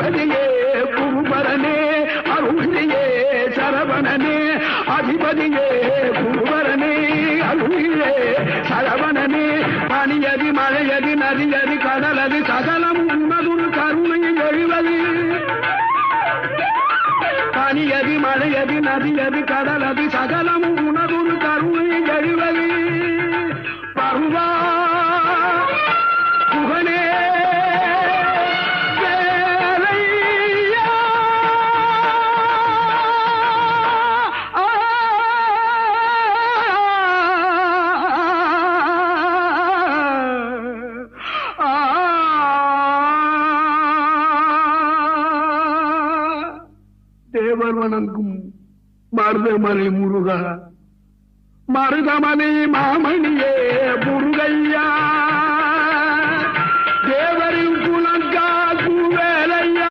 அதிபதியே குருபரனே அருளியே சரவணனே அதிபதியே குருபரனே அருளியே சரவணனே பனியதி மழையதி நதியதி கடலது சகலம் உன்னதுரு கருணை எழுவது பனியதி மழையதி நதியதி கடலது சகலம் உனதுரு கருணை எழுவது பருவா புகழே தேவர் வணங்கும் மருதமலை முருகா மருதமலை மாமணியே முருகையா